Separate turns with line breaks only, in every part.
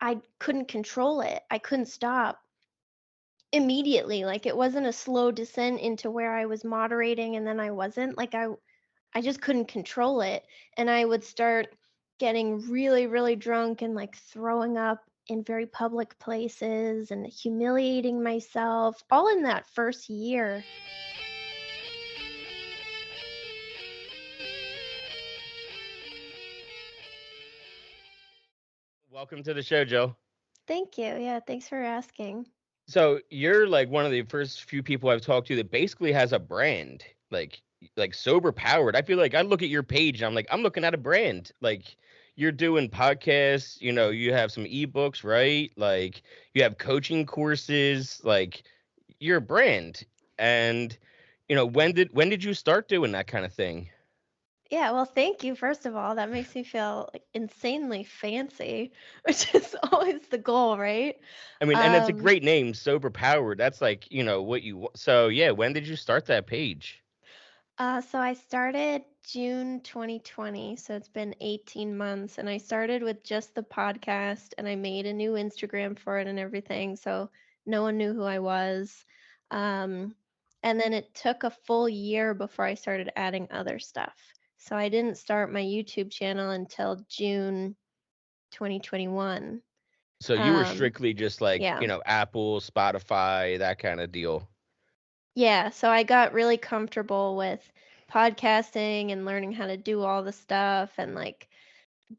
I couldn't control it. I couldn't stop immediately. Like it wasn't a slow descent into where I was moderating and then I wasn't. Like I just couldn't control it. And I would start getting really, really drunk and like throwing up in very public places and humiliating myself, all in that first year.
Welcome to the show, Joe.
Thank you. Yeah, thanks for asking.
So you're like one of the first few people I've talked to that basically has a brand, like sober powered. I feel like I look at your page and I'm like, I'm looking at a brand. Like you're doing podcasts, you have some ebooks, right? Like you have coaching courses, like you're a brand. And when did you start doing that kind of thing?
Yeah, well, thank you, first of all. That makes me feel like insanely fancy, which is always the goal, right?
I mean, and it's a
Um,
great name, sober powered. That's like, so yeah, when did you start that page?
so I started June 2020, so it's been 18 months, and I started with just the podcast, and I made a new Instagram for it and everything, so no one knew who I was. Um, and then it took a full year before I started adding other stuff. So I didn't start my YouTube channel until June 2021.
So you were
Um,
strictly just like,
yeah.
Apple, Spotify, that kind of deal.
Yeah, so I got really comfortable with podcasting and learning how to do all the stuff and like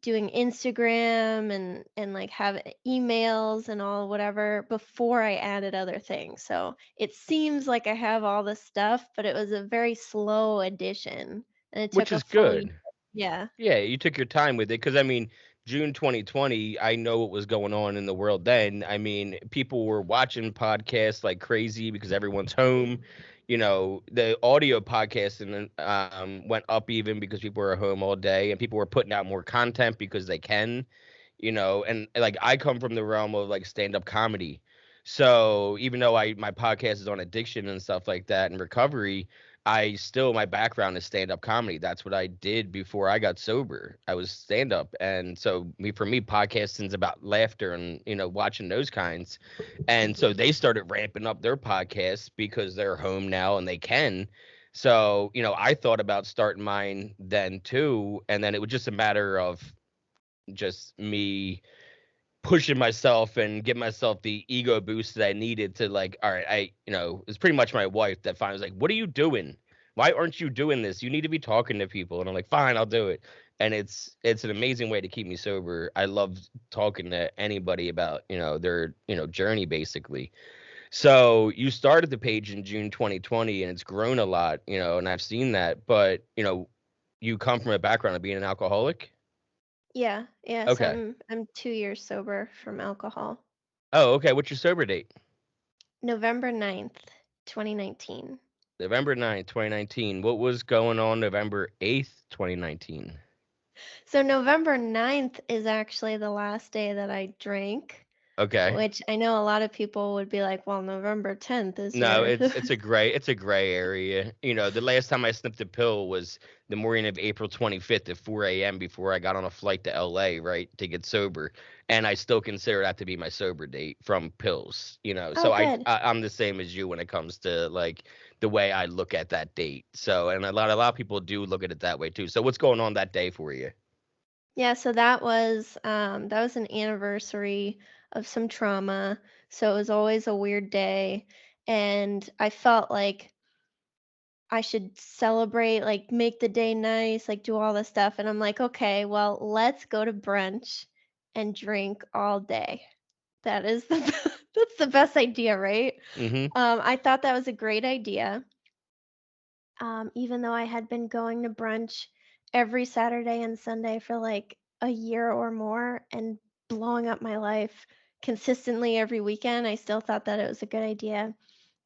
doing Instagram and like have emails and all whatever before I added other things. So it seems like I have all the stuff, but it was a very slow addition and it
Which
took a
is
full year.
good.
Yeah.
Yeah, you took your time with it because I mean, June 2020, I know what was going on in the world then. I mean, people were watching podcasts like crazy because everyone's home. The audio podcasting went up even because people were home all day and people were putting out more content because they can. And like I come from the realm of like stand-up comedy. So even though my podcast is on addiction and stuff like that and recovery, my background is stand-up comedy. That's what I did before I got sober. I was stand-up. And so for me, podcasting's about laughter and, watching those kinds. And so they started ramping up their podcasts because they're home now and they can. So, I thought about starting mine then too. And then it was just a matter of just me pushing myself and give myself the ego boost that I needed to like, all right, it's pretty much my wife that finally was like, what are you doing? Why aren't you doing this? You need to be talking to people. And I'm like, fine, I'll do it. And it's an amazing way to keep me sober. I love talking to anybody about, their, journey basically. So you started the page in June 2020 and it's grown a lot, and I've seen that, but you come from a background of being an alcoholic.
Yeah. Yeah, so
Okay.
I'm 2 years sober from alcohol.
Oh, okay. What's your sober date?
November 9th, 2019.
November 9th, 2019. What was going on November 8th, 2019?
So November 9th is actually the last day that I drank,
Okay.
which I know a lot of people would be like, well, November 10th is
No,
your
it's a gray area. The last time I sniffed a pill was the morning of April 25th at 4 a.m. before I got on a flight to LA, right, to get sober. And I still consider that to be my sober date from pills.
Oh,
So
good.
I'm the same as you when it comes to like the way I look at that date. So and a lot of people do look at it that way too. So what's going on that day for you?
Yeah, so that was an anniversary of some trauma. So it was always a weird day. And I felt like I should celebrate, like make the day nice, like do all this stuff. And I'm like, okay, well, let's go to brunch and drink all day. That is the that's the best idea, right?
Mm-hmm.
I thought that was a great idea. Even though I had been going to brunch every Saturday and Sunday for like a year or more and blowing up my life consistently every weekend, I still thought that it was a good idea.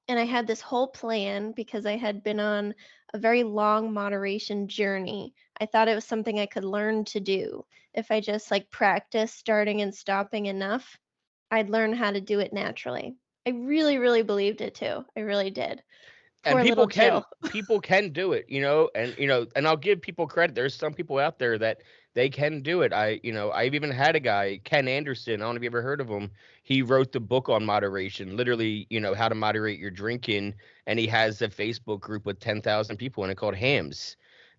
And I had this whole plan because I had been on a very long moderation journey. I thought it was something I could learn to do. If I just like practice starting and stopping enough, I'd learn how to do it naturally. I really, really believed it too. I really did.
And
Poor little Jill.
people can do it, and I'll give people credit. There's some people out there that they can do it. I've even had a guy, Ken Anderson. I don't know if you ever heard of him. He wrote the book on moderation, literally, how to moderate your drinking. And he has a Facebook group with 10,000 people in it called Hams.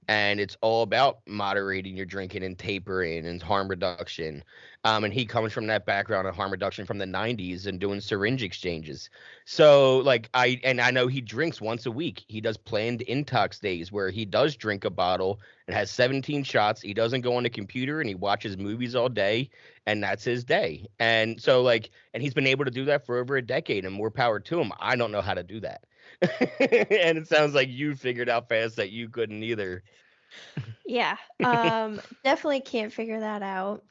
And it's all about moderating your drinking and tapering and harm reduction. And he comes from that background of harm reduction from the 90s and doing syringe exchanges. So like I know he drinks once a week. He does planned intox days where he does drink a bottle and has 17 shots. He doesn't go on the computer and he watches movies all day, and that's his day. And so like, and he's been able to do that for over a decade, and more power to him. I don't know how to do that. And it sounds like you figured out fast that you couldn't either.
Yeah. Definitely can't figure that out.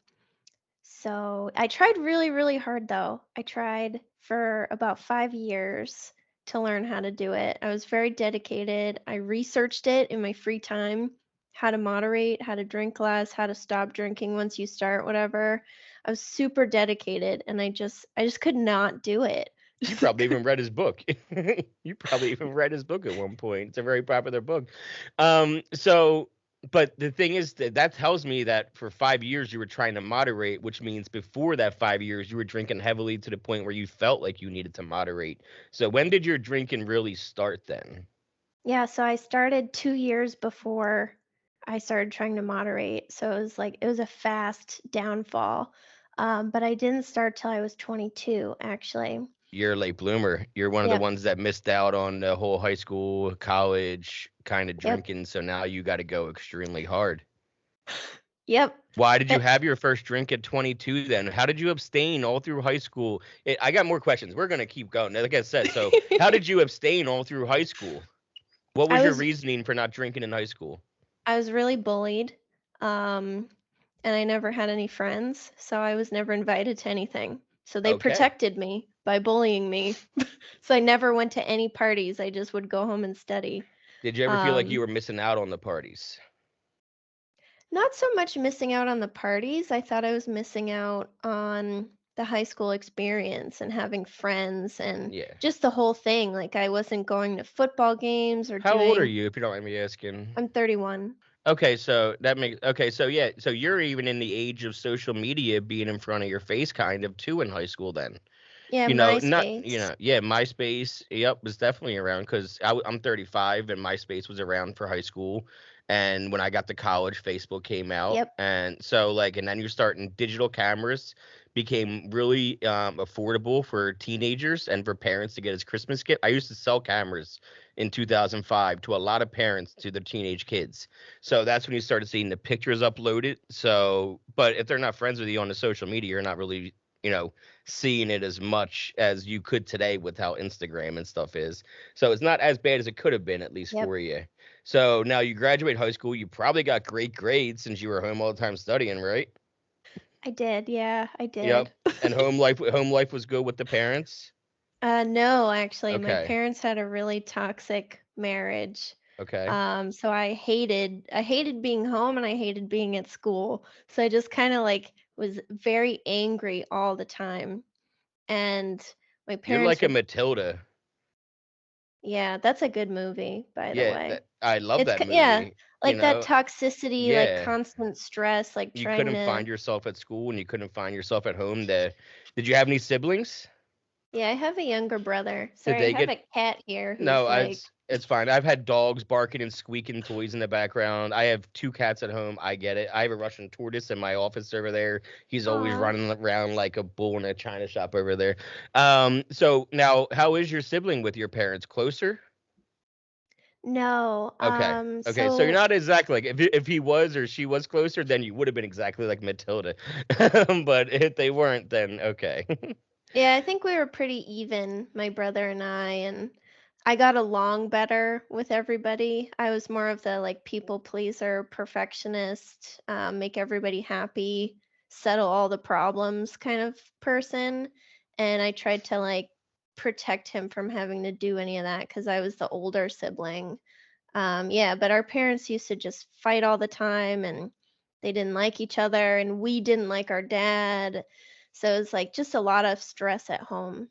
So I tried really, really hard though. I tried for about 5 years to learn how to do it. I was very dedicated. I researched it in my free time, how to moderate, how to drink less, how to stop drinking once you start, whatever. I was super dedicated and I just could not do it.
You probably even read his book. You probably even read his book at one point. It's a very popular book. So, but the thing is that tells me that for 5 years you were trying to moderate, which means before that 5 years you were drinking heavily to the point where you felt like you needed to moderate. So when did your drinking really start then?
Yeah, so I started 2 years before I started trying to moderate. So it was a fast downfall. But I didn't start till I was 22, actually.
You're a late bloomer. You're one of the
Yep,
ones that missed out on the whole high school, college kind of
yep,
drinking. So now you got to go extremely hard.
yep.
Why did you
But
have your first drink at 22 then? How did you abstain all through high school? I got more questions. We're going to keep going. Like I said, so how did you abstain all through high school? What
I
was your
was
reasoning for not drinking in high school?
I was really bullied. Um, and I never had any friends, so I was never invited to anything. So they
Okay.
protected me by bullying me. So I never went to any parties. I just would go home and study.
Did you ever feel like you
Um,
were missing out on the parties?
Not so much missing out on the parties. I thought I was missing out on the high school experience and having friends and
Yeah.
just the whole thing. Like I wasn't going to football games or
How old are
doing.
you, if you don't mind me asking?
I'm 31.
Okay, so that makes okay, so yeah, so you're even in the age of social media being in front of your face kind of too in high school then.
Yeah,
Not,
MySpace.
yeah, MySpace, yep, was definitely around because I'm 35 and MySpace was around for high school. And when I got to college, Facebook came out.
Yep,
And so, like, and then you're starting digital cameras became really affordable for teenagers and for parents to get as Christmas gift. I used to sell cameras in 2005 to a lot of parents to their teenage kids. So that's when you started seeing the pictures uploaded. So, but if they're not friends with you on the social media, you're not really, you know, seeing it as much as you could today with how Instagram and stuff is. So it's not as bad as it could have been, at least
yep.
for you. So now you graduate high school, you probably got great grades since you were home all the time studying, right?
I did. Yeah, I
Yep.
did.
And home life was good with the parents?
No, actually, my
Okay.
parents had a really toxic marriage.
Okay.
So I hated being home and I hated being at school. So I just kind of like was very angry all the time. And my
You're
parents
like a
would,
Matilda.
yeah, that's a good movie, by the
Yeah,
way.
I love that
Yeah,
movie. You
like that
know,
toxicity, like
yeah.
constant stress, like
You
trying
couldn't
to,
find yourself at school and you couldn't find yourself at home. Did you have any siblings?
yeah, I have a younger brother.
Did
Sorry, I
they
have
get
a cat here
No,
who's like,
it's fine. I've had dogs barking and squeaking toys in the background. I have two cats at home. I get it. I have a Russian tortoise in my office over there. He's always
aw,
running around like a bull in a china shop over there. So now how is your sibling with your parents? Closer?
no.
Okay. Okay. So you're
So
not exactly like if he was or she was closer, then you would have been exactly like Matilda. But if they weren't, then okay.
yeah, I think we were pretty even, my brother and I got along better with everybody. I was more of the like people pleaser, perfectionist, make everybody happy, settle all the problems kind of person. And I tried to like protect him from having to do any of that because I was the older sibling. Yeah, but our parents used to just fight all the time and they didn't like each other and we didn't like our dad. So it was like just a lot of stress at home.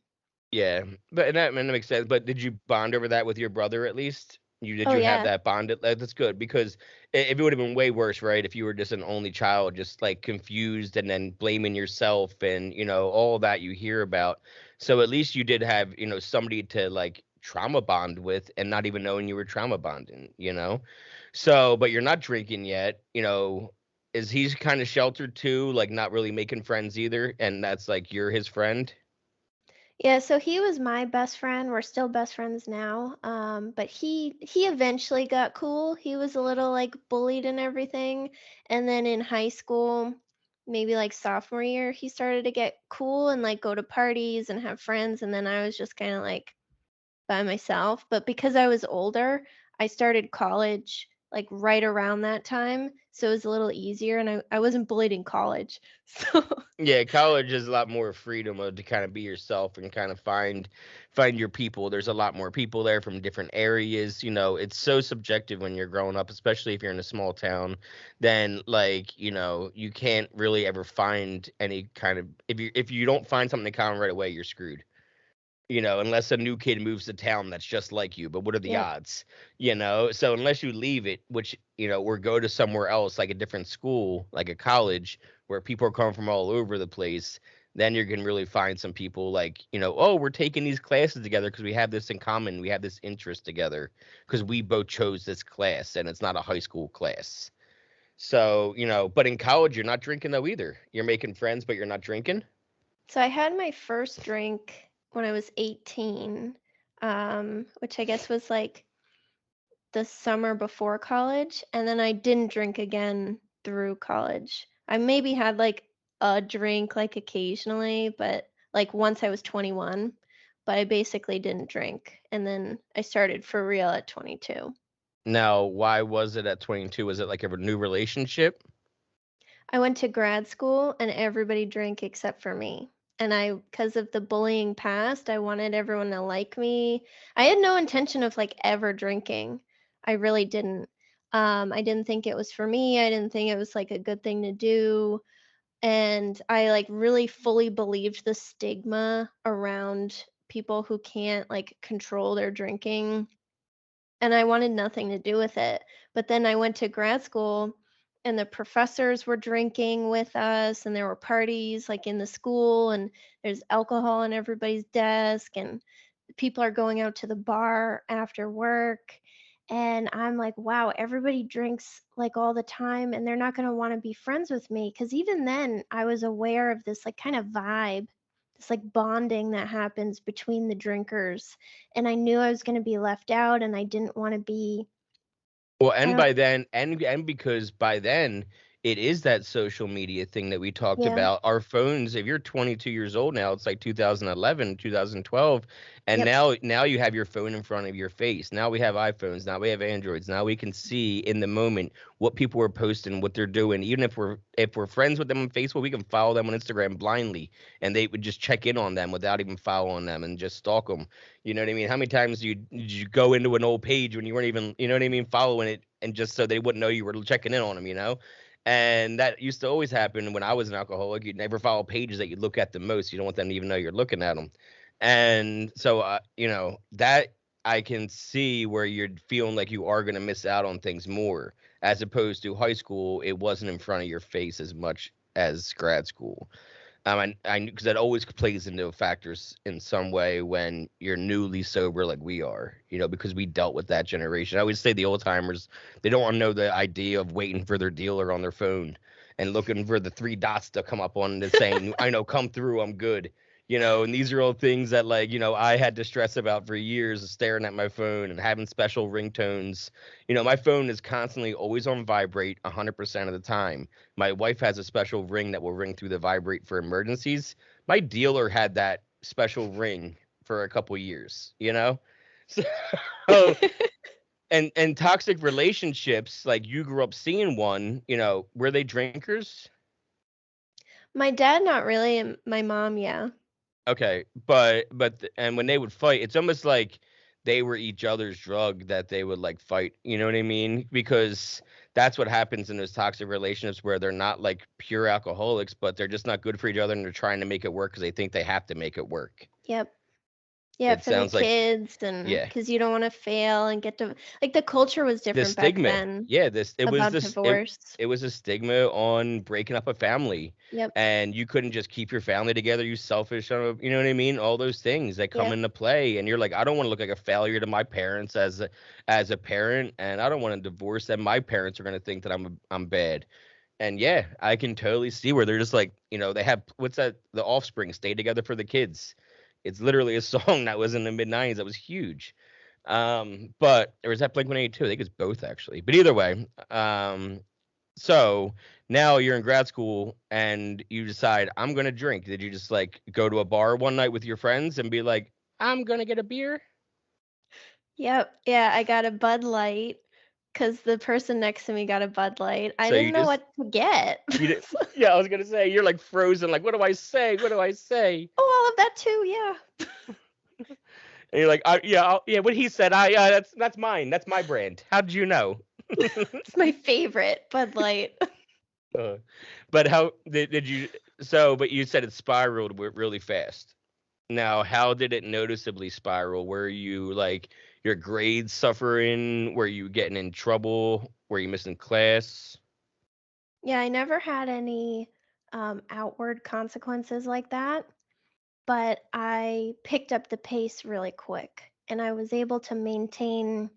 Yeah, but and that makes sense. But did you bond over that with your brother at least? Did
Oh,
you have
yeah.
that bond? That's good because if it would have been way worse, right? If you were just an only child, just like confused and then blaming yourself and all that you hear about. So at least you did have somebody to like trauma bond with and not even knowing you were trauma bonding. So, but you're not drinking yet. Is he's kind of sheltered too, like not really making friends either, and that's like you're his friend?
Yeah, so he was my best friend. We're still best friends now. But he eventually got cool. He was a little like bullied and everything. And then in high school, maybe like sophomore year, he started to get cool and like go to parties and have friends. And then I was just kind of like by myself. But because I was older, I started college like right around that time. So it was a little easier and I wasn't bullied in college. So
Yeah, college is a lot more freedom to kind of be yourself and kind of find your people. There's a lot more people there from different areas. It's so subjective when you're growing up, especially if you're in a small town. Then like, you can't really ever find any kind of if you don't find something in common right away, you're screwed. Unless a new kid moves to town that's just like you. But what are the
yep.
odds? So unless you leave it, which, or go to somewhere else, like a different school, like a college, where people are coming from all over the place, then you can really find some people like, oh, we're taking these classes together because we have this in common. We have this interest together because we both chose this class and it's not a high school class. So, but in college, you're not drinking though either. You're making friends, but you're not drinking.
So I had my first drink when I was 18, which I guess was like the summer before college, and then I didn't drink again through college. I maybe had like a drink like occasionally, but like once I was 21, but I basically didn't drink. And then I started for real at 22.
Now, why was it at 22? Was it like a new relationship?
I went to grad school and everybody drank except for me. And because of the bullying past, I wanted everyone to like me. I had no intention of like ever drinking. I really didn't. I didn't think it was for me. I didn't think it was like a good thing to do. And I like really fully believed the stigma around people who can't like control their drinking and I wanted nothing to do with it. But then I went to grad school and the professors were drinking with us and there were parties like in the school and there's alcohol on everybody's desk and people are going out to the bar after work and I'm like, wow, everybody drinks like all the time and they're not going to want to be friends with me because even then I was aware of this like kind of vibe, this like bonding that happens between the drinkers and I knew I was going to be left out and I didn't want to be
Well,
I
and
don't
by then, and because by then it is that social media thing that we talked
yeah.
about. Our phones, if you're 22 years old now, it's like 2011, 2012, and
Yep.
now you have your phone in front of your face. Now we have iPhones, now we have Androids. Now we can see in the moment what people are posting, what they're doing. Even if we're friends with them on Facebook, we can follow them on Instagram blindly, and they would just check in on them without even following them and just stalk them. You know what I mean? How many times did you go into an old page when you weren't even, you know what I mean, following it, and just so they wouldn't know you were checking in on them? And that used to always happen when I was an alcoholic. You'd never follow pages that you look at the most. You don't want them to even know you're looking at them. And so, that I can see where you're feeling like you are going to miss out on things more, as opposed to high school. It wasn't in front of your face as much as grad school. I because that always plays into factors in some way when you're newly sober, like we are, because we dealt with that generation. I always say the old timers, they don't want to know the idea of waiting for their dealer on their phone and looking for the three dots to come up on it saying, I know, come through, I'm good. And these are all things that, like, I had to stress about for years, staring at my phone and having special ringtones. My phone is constantly always on vibrate 100% of the time. My wife has a special ring that will ring through the vibrate for emergencies. My dealer had that special ring for a couple years. So, and toxic relationships, like you grew up seeing one, were they drinkers?
My dad not really and my mom, yeah.
Okay, and when they would fight, it's almost like they were each other's drug that they would like fight. You know what I mean? Because that's what happens in those toxic relationships where they're not like pure alcoholics, but they're just not good for each other and they're trying to make it work because they think they have to make it work.
Yep. Yeah,
It
for the
sounds like,
kids and
yeah.
because you don't wanna fail and get to like, the culture was
The
different back
stigma.
then
Yeah, this it was
about
this
divorce.
it was a stigma on breaking up a family,
Yep.
and you couldn't just keep your family together, you selfish son of, you know what I mean? All those things that come
Yeah.
into play, and you're like, "I don't wanna look like a failure to my parents as a parent, and I don't want a divorce that my parents are gonna think that I'm bad." And yeah, I can totally see where they're just like, they have what's that? The Offspring, "Stay Together for the Kids." It's literally a song that was in the mid-90s that was huge. But or is that Blink-182? I think it's both actually. But either way, so now you're in grad school and you decide I'm gonna drink. Did you just like go to a bar one night with your friends and be like, I'm gonna get a beer?
Yep. Yeah, I got a Bud Light because the person next to me got a Bud Light. I
So
didn't know what to get.
you did yeah, I was gonna say you're like frozen, like what do I say? What do I say?
Oh, all of that too, yeah.
And you're like, yeah, what he said, that's mine. That's my brand. How did you know?
It's my favorite, Bud Light.
Uh, but how did you? So, but you said it spiraled really fast. Now, how did it noticeably spiral? Were you like your grades suffering? Were you getting in trouble? Were you missing class?
Yeah, I never had any, outward consequences like that, but I picked up the pace really quick, and I was able to maintain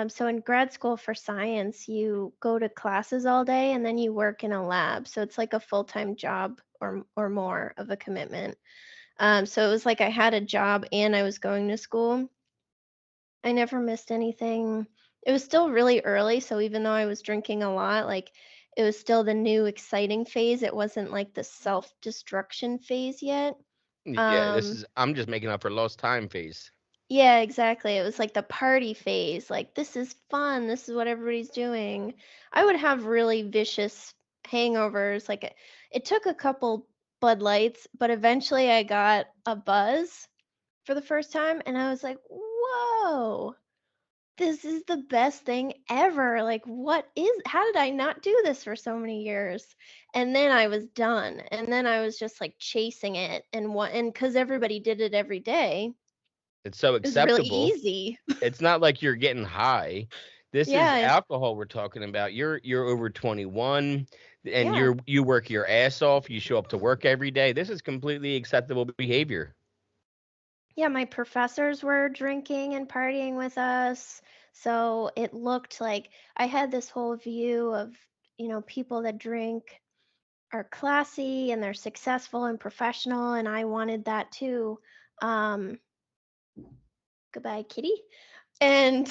so in grad school for science, you go to classes all day and then you work in a lab, so it's like a full-time job or more of a commitment. So it was like I had a job and I was going to school. I never missed anything. It was still really early, so even though I was drinking a lot, like, it was still the new exciting phase, it wasn't, like, the self-destruction phase yet.
Yeah, this
Um
is I'm just making up for lost time phase.
Yeah, exactly, it was, like, the party phase, like, "This is fun, this is what everybody's doing." I would have really vicious hangovers, like, it took a couple Bud Lights, but eventually I got a buzz for the first time, and I was like, "Whoa. This is the best thing ever. Like, how did I not do this for so many years?" And then I was done. And then I was just like chasing it and because everybody did it every day,
It's so
it was really
acceptable.
easy.
It's not like you're getting high. This is
Yeah,
alcohol we're talking about. You're over 21 and
yeah.
you work your ass off. You show up to work every day. This is completely acceptable behavior.
Yeah, my professors were drinking and partying with us. So it looked like I had this whole view of, people that drink are classy and they're successful and professional, and I wanted that too. Um, Goodbye, kitty. And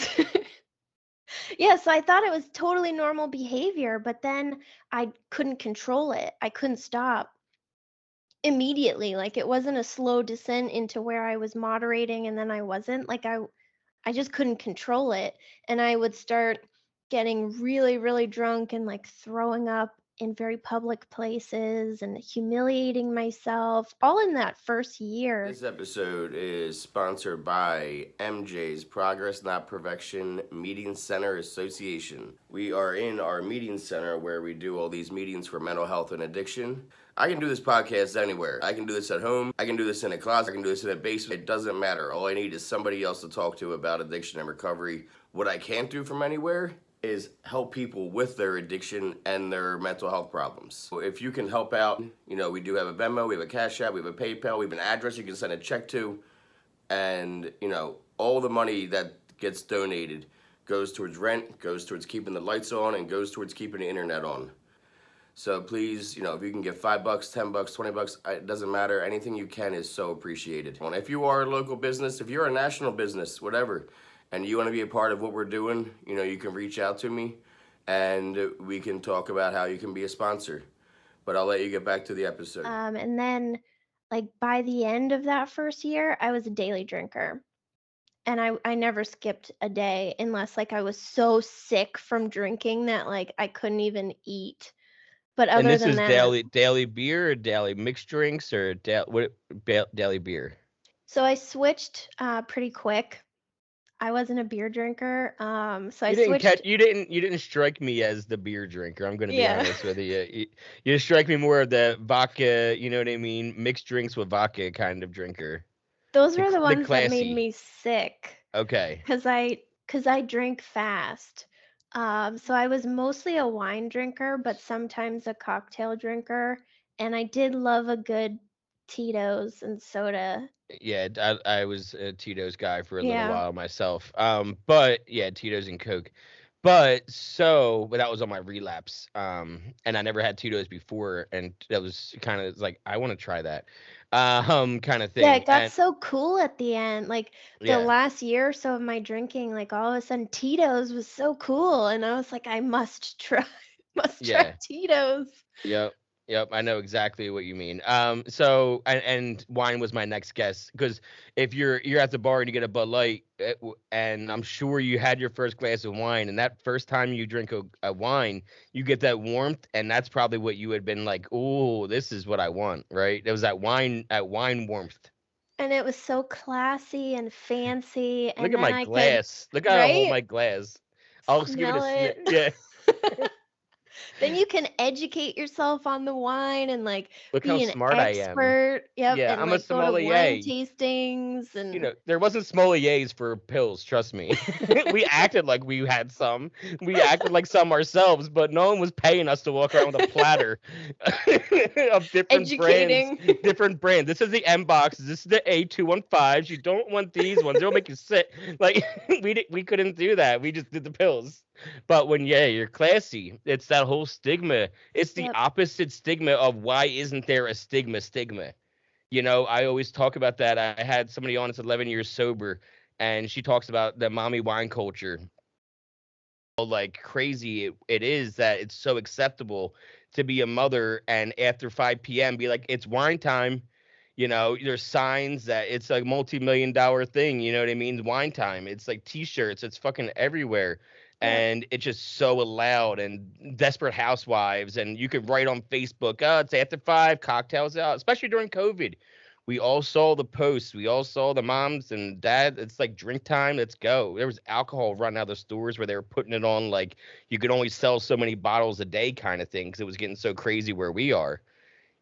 yeah, so I thought it was totally normal behavior, but then I couldn't control it. I couldn't stop immediately. Like it wasn't a slow descent into where I was moderating and then I wasn't. Like I just couldn't control it. And I would start getting really, really drunk and like throwing up in very public places and humiliating myself, all in that first year.
This episode is sponsored by MJ's Progress Not Perfection Meeting Center Association. We are in our meeting center where we do all these meetings for mental health and addiction. I can do this podcast anywhere. I can do this at home. I can do this in a closet. I can do this in a basement. It doesn't matter. All I need is somebody else to talk to about addiction and recovery. What I can't do from anywhere is help people with their addiction and their mental health problems. So if you can help out, we do have a Venmo, we have a Cash App, we have a PayPal, we have an address you can send a check to, and all the money that gets donated goes towards rent, goes towards keeping the lights on, and goes towards keeping the internet on. So please, if you can give $5, $10, $20, it doesn't matter. Anything you can is so appreciated. And if you are a local business, if you're a national business, whatever, and you want to be a part of what we're doing, you can reach out to me and we can talk about how you can be a sponsor. But I'll let you get back to the episode.
And then, like, by the end of that first year, I was a daily drinker. And I never skipped a day unless, like, I was so sick from drinking that, like, I couldn't even eat. But
And
other
this
than
is
that,
daily beer or daily mixed drinks or daily beer.
so I switched pretty quick. I wasn't a beer drinker, so I
You didn't
switched.
catch you didn't strike me as the beer drinker. I'm gonna be
Yeah.
honest with you. You strike me more of the vodka, you know what I mean, mixed drinks with vodka kind of drinker.
Those were the
The
ones that made
classy.
me sick
Okay.
because I drank fast. So I was mostly a wine drinker, but sometimes a cocktail drinker, and I did love a good Tito's and soda.
Yeah, I was a Tito's guy for a little
Yeah.
while myself. But yeah, Tito's and Coke. But that was on my relapse. And I never had Tito's before, and that was kind of like I want to try that, kind of
Yeah,
thing.
it got
And
so cool at the end. Like the
yeah,
last year or so of my drinking, like all of a sudden Tito's was so cool, and I was like, I must try, must try
yeah.
Tito's.
Yep. Yep, I know exactly what you mean. So and wine was my next guess because if you're at the bar and you get a Bud Light, and I'm sure you had your first glass of wine, and that first time you drink a wine, you get that warmth, and that's probably what you had been like, oh, this is what I want, right? There was that wine warmth.
And it was so classy and fancy,
Look
and
at
then
my
I could,
glass. Look how I hold
right,
my glass. I'll just give it a
smell
sniff.
it.
Yeah.
Then you can educate yourself on the wine and like
Look how
be an
smart I am.
expert. Yep,
Yeah,
and
I'm a
like go to wine
sommelier.
tastings
You
and
know, there wasn't sommeliers for pills, trust me. We acted like we had some. We acted like some ourselves, but no one was paying us to walk around with a platter of different brands.
educating.
Different brands. This is the M boxes. This is the A215s. You don't want these ones. They'll make you sick. Like we couldn't do that. We just did the pills. But when you're classy, it's that whole stigma. It's the
Yep.
opposite stigma of why isn't there a stigma? You know, I always talk about that. I had somebody on that's 11 years sober, and she talks about the mommy wine culture. Like crazy it is that it's so acceptable to be a mother and after 5 p.m. be like, it's wine time. You know, there's signs that it's a multi-million-dollar thing. You know what I mean? Wine time. It's like T-shirts. It's fucking everywhere.
Yep.
And it's just so loud and desperate housewives. And you could write on Facebook, oh, it's after 5, cocktails out, especially during COVID. We all saw the posts. We all saw the moms and dad. It's like drink time. Let's go. There was alcohol running out of the stores where they were putting it on like you could only sell so many bottles a day kind of thing because it was getting so crazy where we are.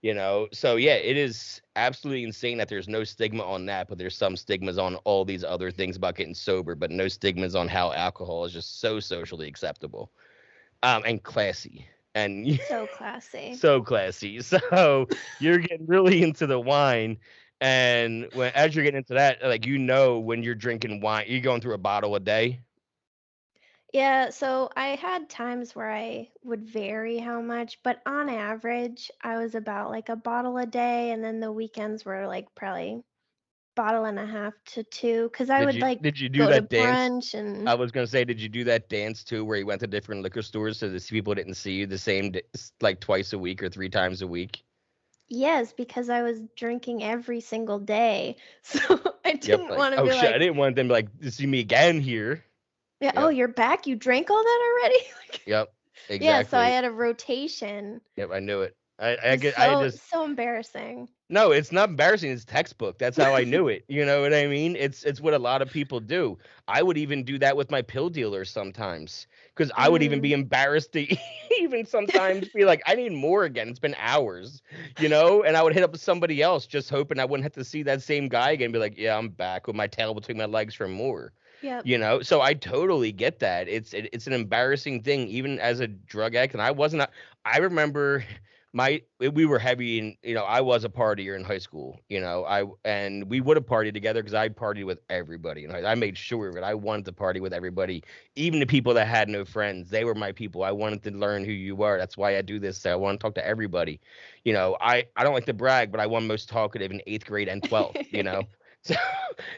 You know, so yeah, it is absolutely insane that there's no stigma on that, but there's some stigmas on all these other things about getting sober, but no stigmas on how alcohol is just so socially acceptable, and classy, and
So classy.
so classy. So you're getting really into the wine, and when as you're getting into that, like when you're drinking wine, you're going through a bottle a day.
Yeah, so I had times where I would vary how much, but on average, I was about like a bottle a day, and then the weekends were like probably bottle and a half to two, because I would like
Did you do
go to
that dance?
brunch and
I was gonna say, did you do that dance too, where you went to different liquor stores so the people didn't see you the same like twice a week or 3 times a week?
yes, because I was drinking every single day. So I
Yep.
didn't
Like,
want to
oh
be
shit, I
like,
didn't want them to like to see me again here.
yeah, oh,
Yep.
you're back? You drank all that already? Like,
Yep.
yeah, so I
Exactly.
had a rotation.
Yep. I knew it.
It
I
was
get. I
so
just
so embarrassing.
No, it's not embarrassing. It's textbook. That's how I knew it. You know what I mean? It's what a lot of people do. I would even do that with my pill dealers sometimes because I would even
Mm.
be embarrassed to even sometimes be like, I need more again. It's been hours, you know? And I would hit up somebody else just hoping I wouldn't have to see that same guy again. Be like, yeah, I'm back with my tail between my legs for more.
Yep.
You know, so I totally get that. It's an embarrassing thing, even as a drug addict. And I wasn't. I remember we were heavy and I was a partier in high school, and we would have partied together because I partied with everybody, and I made sure that I wanted to party with everybody, even the people that had no friends. They were my people. I wanted to learn who you were. That's why I do this. I want to talk to everybody. I don't like to brag, but I won most talkative in 8th grade and 12th.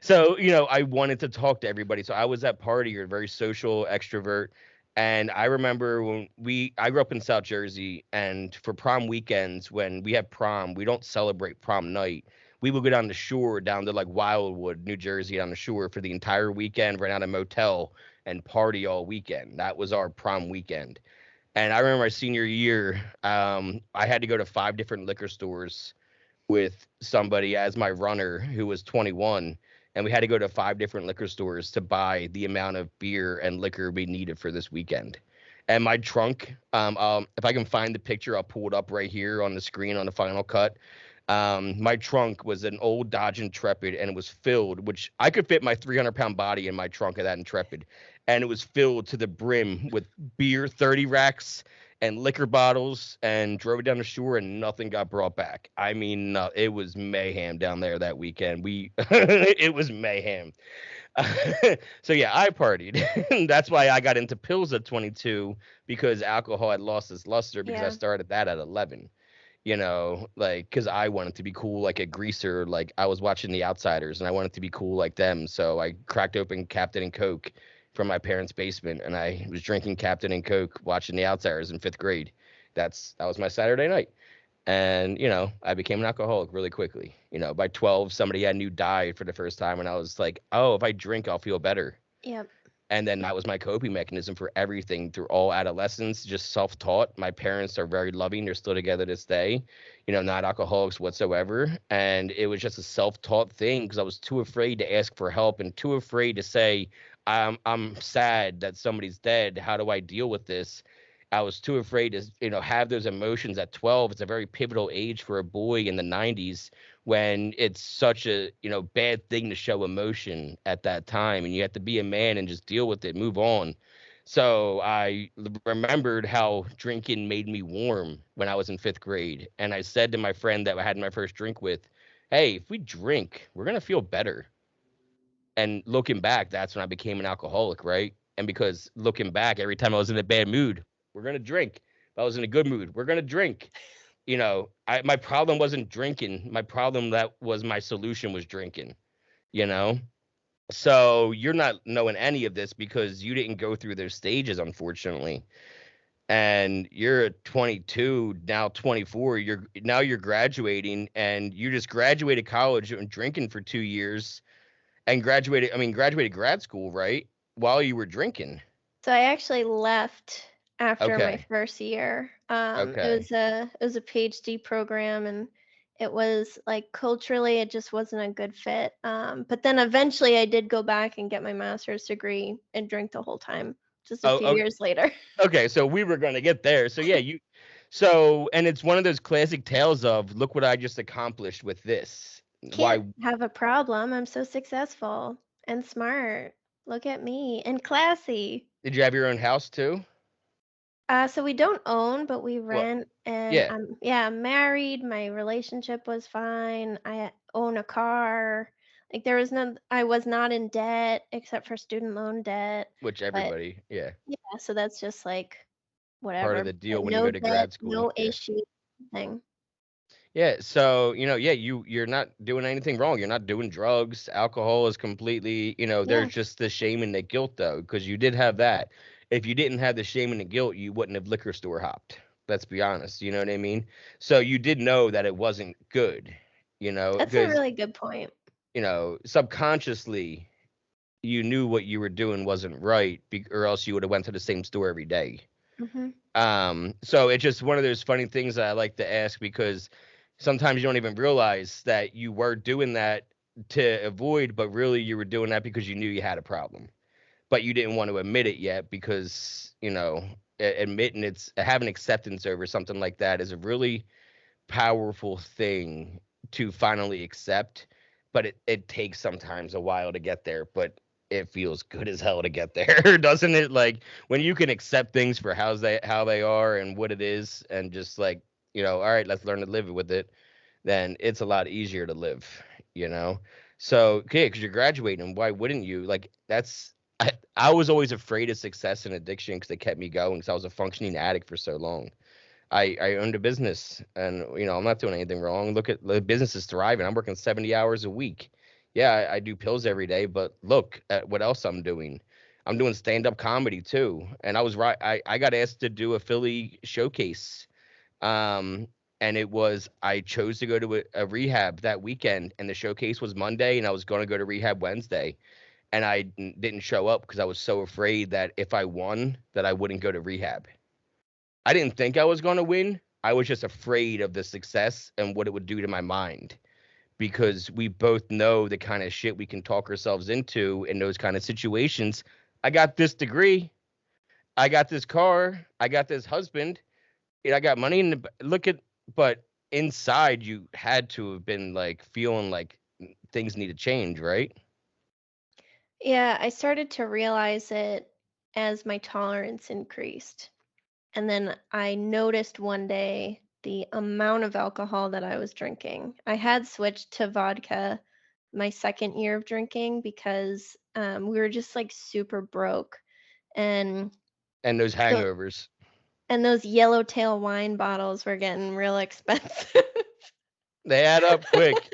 So, I wanted to talk to everybody. So I was that partier, very social extrovert. And I remember I grew up in South Jersey, and for prom weekends, when we have prom, we don't celebrate prom night. We would go down the shore, down to like Wildwood, New Jersey, on the shore for the entire weekend, rent out a motel, and party all weekend. That was our prom weekend. And I remember my senior year, I had to go to 5 different liquor stores with somebody as my runner who was 21, and we had to go to 5 different liquor stores to buy the amount of beer and liquor we needed for this weekend. And my trunk, if I can find the picture, I'll pull it up right here on the screen on the Final Cut. My trunk was an old Dodge Intrepid, and it was filled, which I could fit my 300-pound body in my trunk of that Intrepid, and it was filled to the brim with beer, 30 racks, and liquor bottles, and drove it down the shore, and nothing got brought back. I mean, it was mayhem down there that weekend. It was mayhem. So yeah, I partied. That's why I got into pills at 22 because alcohol had lost its luster because I
Yeah.
started that at 11. Like, because I wanted to be cool like a greaser. Like, I was watching The Outsiders and I wanted to be cool like them. So I cracked open Captain and Coke from my parents' basement and I was drinking Captain and Coke watching The Outsiders in 5th grade. That was my Saturday night. And, I became an alcoholic really quickly. By 12, somebody I knew died for the first time. And I was like, oh, if I drink, I'll feel better.
Yep.
And then that was my coping mechanism for everything through all adolescence, just self-taught. My parents are very loving. They're still together to this day, not alcoholics whatsoever. And it was just a self-taught thing because I was too afraid to ask for help and too afraid to say, I'm sad that somebody's dead. How do I deal with this? I was too afraid to, have those emotions at 12. It's a very pivotal age for a boy in the 90s when it's such a, bad thing to show emotion at that time. And you have to be a man and just deal with it, move on. So I remembered how drinking made me warm when I was in 5th grade. And I said to my friend that I had my first drink with, hey, if we drink, we're going to feel better. And looking back, that's when I became an alcoholic, right? And because looking back, every time I was in a bad mood, we're gonna drink. If I was in a good mood, we're gonna drink. My problem wasn't drinking. My problem that was my solution was drinking. You know. So you're not knowing any of this because you didn't go through those stages, unfortunately. And you're 22 now, 24. You're graduating, and you just graduated college and drinking for 2 years and graduated grad school, right? While you were drinking.
So I actually left after my
Okay.
first year.
Okay.
It was a PhD program, and it was like culturally it just wasn't a good fit. But then eventually I did go back and get my master's degree and drink the whole time, just a
Oh,
few years later.
okay. So we were gonna get there. So yeah, and it's one of those classic tales of look what I just accomplished with this.
Can't
Why
have a problem. I'm so successful and smart. Look at me and classy.
did you have your own house too?
So we don't own, but we
What?
rent, and
Yeah.
I'm married. My relationship was fine. I own a car. Like there was no, I was not in debt except for student loan debt.
Which
But
everybody, yeah,
yeah, so that's just like
part
whatever.
of the
But
deal when you
no
go to
debt,
grad school.
no
Yeah.
issue, thing.
Yeah, so yeah, you're not doing anything wrong. You're not doing drugs. Alcohol is completely, there's
Yeah,
just the shame and the guilt though, because you did have that. If you didn't have the shame and the guilt, you wouldn't have liquor store hopped. Let's be honest, you know what I mean? So you did know that it wasn't good,
that's a
because
really good point.
subconsciously you knew what you were doing wasn't right, or else you would have went to the same store every day.
Hmm.
So it's just one of those funny things that I like to ask because sometimes you don't even realize that you were doing that to avoid, but really you were doing that because you knew you had a problem, but you didn't want to admit it yet because, admitting having acceptance over something like that is a really powerful thing to finally accept, but it takes sometimes a while to get there, but it feels good as hell to get there, doesn't it? Like when you can accept things for how they are and what it is, and just like, all right, let's learn to live with it, then it's a lot easier to live, you know? So, okay, because you're graduating, why wouldn't you? Like I was always afraid of success and addiction because they kept me going because I was a functioning addict for so long. I owned a business and I'm not doing anything wrong. Look at the business is thriving. I'm working 70 hours a week. Yeah, I do pills every day, but look at what else I'm doing. I'm doing stand-up comedy too. And I was right. I got asked to do a Philly showcase. Um, and I chose to go to a rehab that weekend, and the showcase was Monday, and I was going to go to rehab Wednesday. And I didn't show up because I was so afraid that if I won, that I wouldn't go to rehab. I didn't think I was going to win. I was just afraid of the success and what it would do to my mind because we both know the kind of shit we can talk ourselves into in those kind of situations. I got this degree. I got this car. I got this husband. And I got money in the look at, but inside you had to have been like feeling like things need to change, right?
Yeah, I started to realize it as my tolerance increased. And then I noticed one day the amount of alcohol that I was drinking. I had switched to vodka my second year of drinking because we were just like super broke. And
And those
the
hangovers.
and those yellowtail wine bottles were getting real expensive.
They add up quick,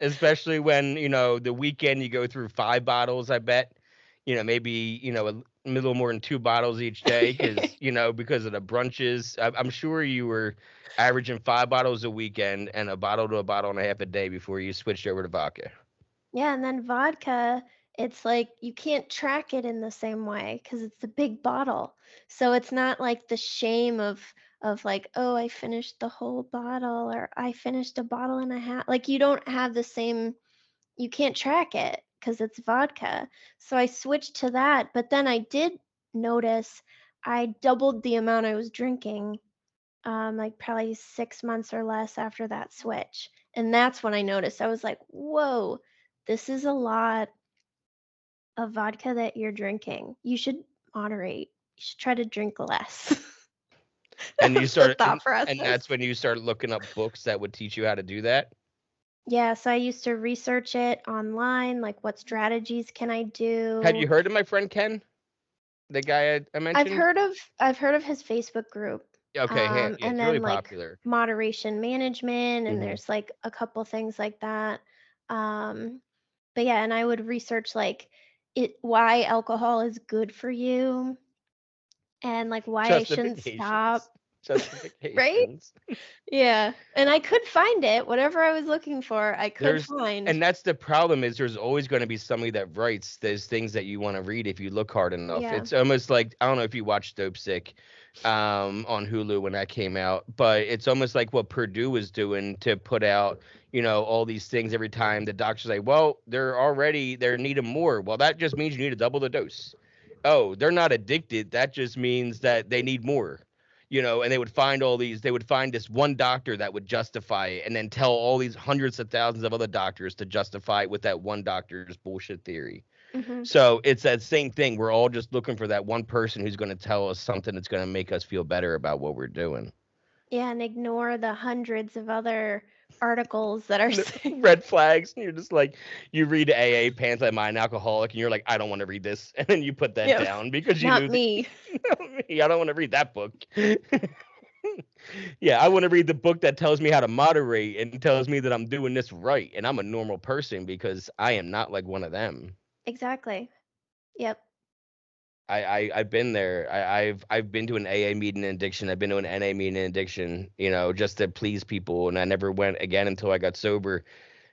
especially when, the weekend you go through 5 bottles, I bet. Maybe, a little more than 2 bottles each day because of the brunches. I'm sure you were averaging 5 bottles a weekend and a bottle to a bottle and a half a day before you switched over to vodka.
Yeah, and then vodka, it's like you can't track it in the same way because it's a big bottle. So it's not like the shame of like, oh, I finished the whole bottle or I finished a bottle and a half. Like you don't have the same, you can't track it because it's vodka. So I switched to that, but then I did notice I doubled the amount I was drinking, like probably 6 months or less after that switch. And that's when I noticed. I was like, whoa, this is a lot of vodka that you're drinking. You should moderate. You should try to drink less. That
And you
was the
started
thought
and
process.
that's when you started looking up books that would teach you how to do that.
Yeah, so I used to research it online, like what strategies can I
Have
do?
you heard of my friend Ken, the guy I
I've
mentioned?
heard of I've heard of his Facebook group.
Okay, yeah,
And
it's really
then like
popular.
moderation management, and
Hmm.
there's like a couple things like that. Um, but yeah, and I would research like why alcohol is good for you and like why I shouldn't stop.
Justifications.
Right?
Justifications.
Yeah. And I could find it. Whatever I was looking for, I could
There's
find.
and that's the problem is there's always going to be somebody that writes those things that you want to read if you look hard enough.
Yeah.
It's almost like I don't know if you watched Dope Sick on Hulu when that came out, but it's almost like what Purdue was doing to put out, all these things every time the doctors say, well, they're needing more. Well, that just means you need to double the dose. Oh, they're not addicted. That just means that they need more. And they would find this one doctor that would justify it and then tell all these hundreds of thousands of other doctors to justify it with that one doctor's bullshit theory.
Hmm.
So it's that same thing. We're all just looking for that one person who's going to tell us something that's going to make us feel better about what we're doing.
Yeah, and ignore the hundreds of other articles that are saying,
Red flags. And you're just like, you read AA, Pants Like Mine, Alcoholic, and you're like, I don't want to read this. And then you put that
yeah,
down because you
not
knew that,
me.
me, I don't want to read that book. Yeah, I want to read the book that tells me how to moderate and tells me that I'm doing this right. And I'm a normal person because I am not like one of them.
Exactly. Yep.
I've been there. I've been to an AA meeting in addiction. I've been to an NA meeting in addiction, just to please people. And I never went again until I got sober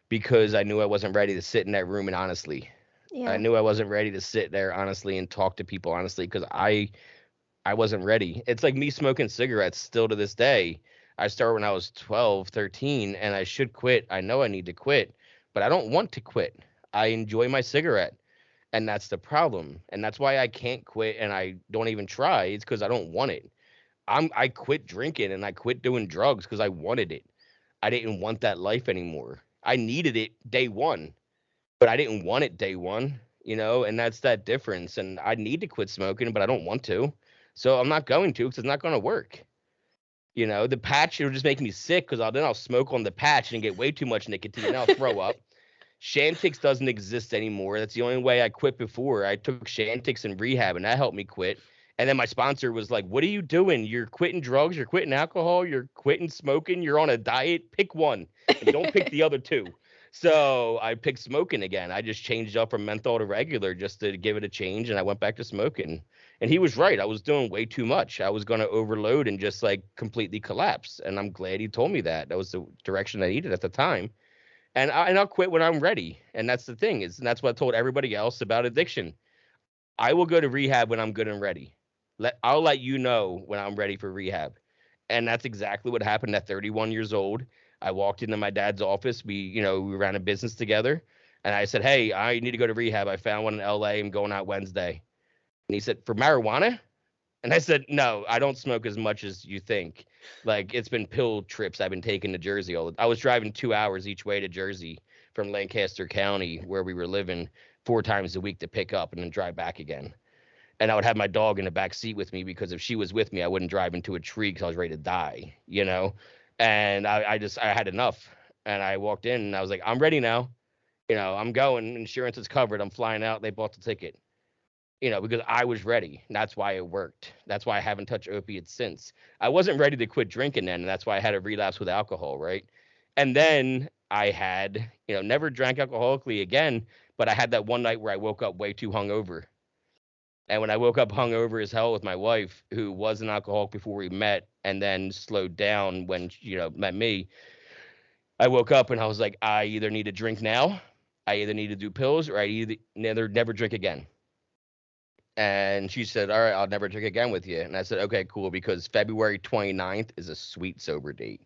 because I knew I wasn't ready to sit in that room and honestly. I
Yeah.
knew I wasn't ready to sit there honestly and talk to people honestly because I wasn't ready. It's like me smoking cigarettes still to this day. I started when I was 12, 13, and I should quit. I know I need to quit, but I don't want to quit. I enjoy my cigarette, and that's the problem. And that's why I can't quit and I don't even try. It's because I don't want it. I quit drinking and I quit doing drugs because I wanted it. I didn't want that life anymore. I needed it day one, but I didn't want it day one, and that's that difference. And I need to quit smoking, but I don't want to. So I'm not going to because it's not going to work. The patch, it'll just make me sick because then I'll smoke on the patch and get way too much nicotine and I'll throw up. Shantix doesn't exist anymore. That's the only way I quit before. I took Shantix in rehab and that helped me quit. And then my sponsor was like, "What are you doing? You're quitting drugs, you're quitting alcohol, you're quitting smoking, you're on a diet. Pick one and don't pick the other two." So I picked smoking again. I just changed up from menthol to regular just to give it a change and I went back to smoking. And he was right. I was doing way too much. I was going to overload and just like completely collapse. And I'm glad he told me that. That was the direction I needed at the time. And I'll quit when I'm ready. And that's the thing and that's what I told everybody else about addiction. I will go to rehab when I'm good and ready. I'll let you know when I'm ready for rehab. And that's exactly what happened at 31 years old. I walked into my dad's office. We ran a business together. And I said, "Hey, I need to go to rehab. I found one in LA. I'm going out Wednesday." And he said, "For marijuana?" And I said, no, I don't smoke as much as you think. Like, it's been pill trips I've been taking to Jersey. I was driving 2 hours each way to Jersey from Lancaster County, where we were living, 4 times a week to pick up and then drive back again. And I would have my dog in the back seat with me because if she was with me, I wouldn't drive into a tree because I was ready to die, you know? And I had enough. And I walked in and I was like, I'm ready now. I'm going. Insurance is covered. I'm flying out. They bought the ticket, because I was ready. That's why it worked. That's why I haven't touched opiates since. I wasn't ready to quit drinking then, and that's why I had a relapse with alcohol, right? And then I had, never drank alcoholically again, but I had that one night where I woke up way too hungover. And when I woke up hungover as hell with my wife, who was an alcoholic before we met, and then slowed down when met me, I woke up and I was like, I either need to drink now, I either need to do pills, or I either never drink again. And she said, all right, I'll never drink again with you. And I said, okay, cool, because February 29th is a sweet sober date.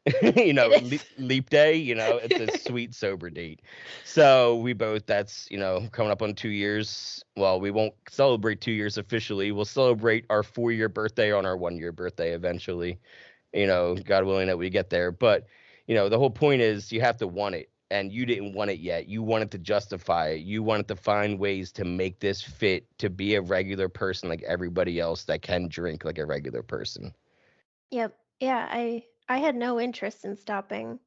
It is.
Leap day, it's a sweet sober date. So we both, that's, coming up on 2 years. Well, we won't celebrate 2 years officially. We'll celebrate our 4-year birthday on our 1-year birthday eventually. God willing that we get there. But, the whole point is you have to want it. And you didn't want it yet. You wanted to justify it. You wanted to find ways to make this fit to be a regular person like everybody else that can drink like a regular person.
Yep. Yeah, I had no interest in stopping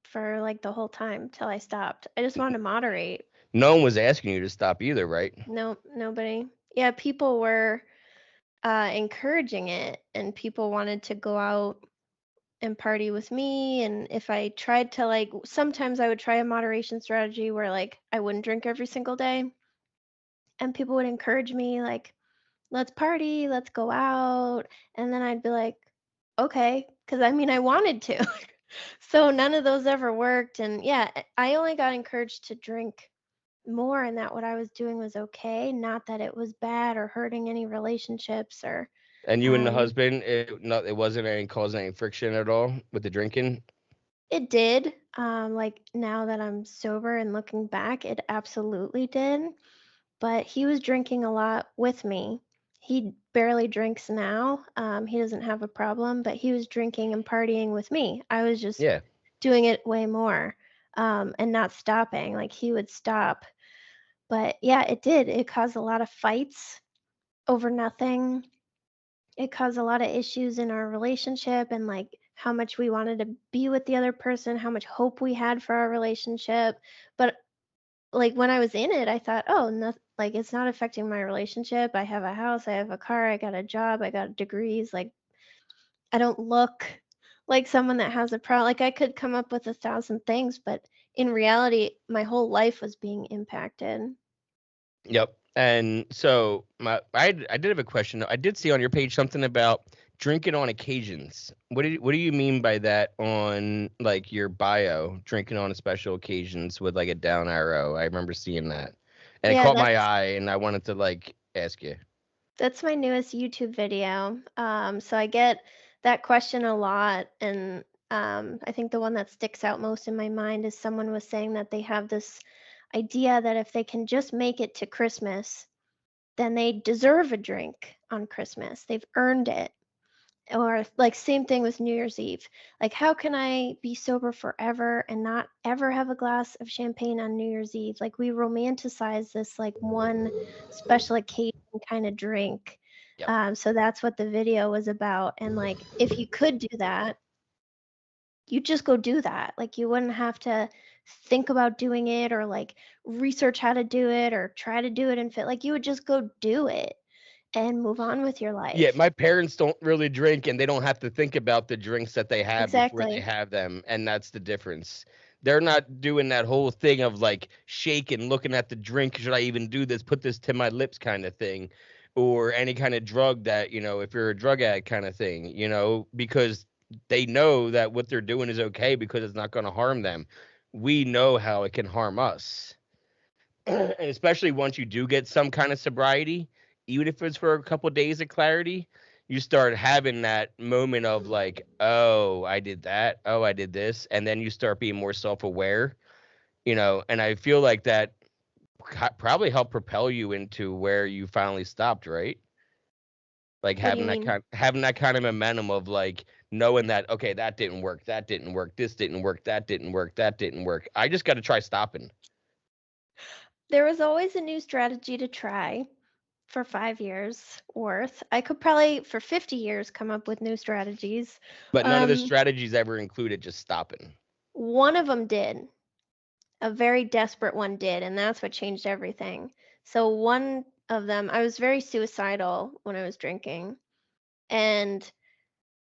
for like the whole time till I stopped. I just wanted to moderate.
No one was asking you to stop either, right?
No, nobody. Yeah, people were encouraging it, and people wanted to go out and party with me. And if I tried to, like, sometimes I would try a moderation strategy where like I wouldn't drink every single day, and people would encourage me like, let's party, let's go out. And then I'd be like, okay, because I mean, I wanted to. So none of those ever worked. And yeah, I only got encouraged to drink more, and that what I was doing was okay, not that it was bad or hurting any relationships or
And you and the
um
husband, it wasn't any causing any friction at all with the drinking.
it did. Like now that I'm sober and looking back, it absolutely did. But he was drinking a lot with me. He barely drinks now. He doesn't have a problem, but he was drinking and partying with me. I was just
Yeah.
doing it way more, and not stopping. Like he would stop. But yeah, it did. It caused a lot of fights over nothing. It caused a lot of issues in our relationship, and like how much we wanted to be with the other person, how much hope we had for our relationship. But like when I was in it, I thought, oh, no, like it's not affecting my relationship. I have a house, I have a car, I got a job, I got degrees. Like I don't look like someone that has a problem. Like I could come up with 1,000 things, but in reality, my whole life was being impacted.
Yep. And so I did have a question. I did see on your page something about drinking on occasions. What do you mean by that on like your bio? Drinking on special occasions with like a down arrow. I remember seeing that, and it
Yeah,
caught my
that's
eye, and I wanted to like ask you.
That's my newest YouTube video. So I get that question a lot, and I think the one that sticks out most in my mind is someone was saying that they have this idea that if they can just make it to Christmas, then they deserve a drink on Christmas. They've earned it. Or like same thing with New Year's Eve. Like how can I be sober forever and not ever have a glass of champagne on New Year's Eve? Like we romanticize this like one special occasion kind of drink.
Yep.
So that's what the video was about. And like if you could do that, you just go do that. Like you wouldn't have to think about doing it or like research how to do it or try to do it and fit. Like you would just go do it and move on with your
Yeah,
life.
my parents don't really drink, and they don't have to think about the drinks that they have before they
Exactly.
have them, and that's the difference. They're not doing that whole thing of like shaking, looking at the drink. Should I even do this? Put this to my lips, kind of thing, or any kind of drug that if you're a drug addict, kind of thing. Because they know that what they're doing is okay because it's not going to harm them. We know how it can harm us. And especially once you do get some kind of sobriety, even if it's for a couple of days of clarity, you start having that moment of like, oh, I did that, oh, I did this, and then you start being more self-aware, and I feel like that probably helped propel you into where you finally stopped, right? Like
What do you mean?
having that kind of momentum of like knowing that okay, that didn't work, this didn't work, that didn't work, that didn't work. I just got to try stopping.
There was always a new strategy to try for 5 years worth. I could probably, for 50 years, come up with new strategies.
But none of the
Um,
strategies ever included just stopping.
One of them did. A very desperate one did, and that's what changed everything. So one of them, I was very suicidal when I was drinking, and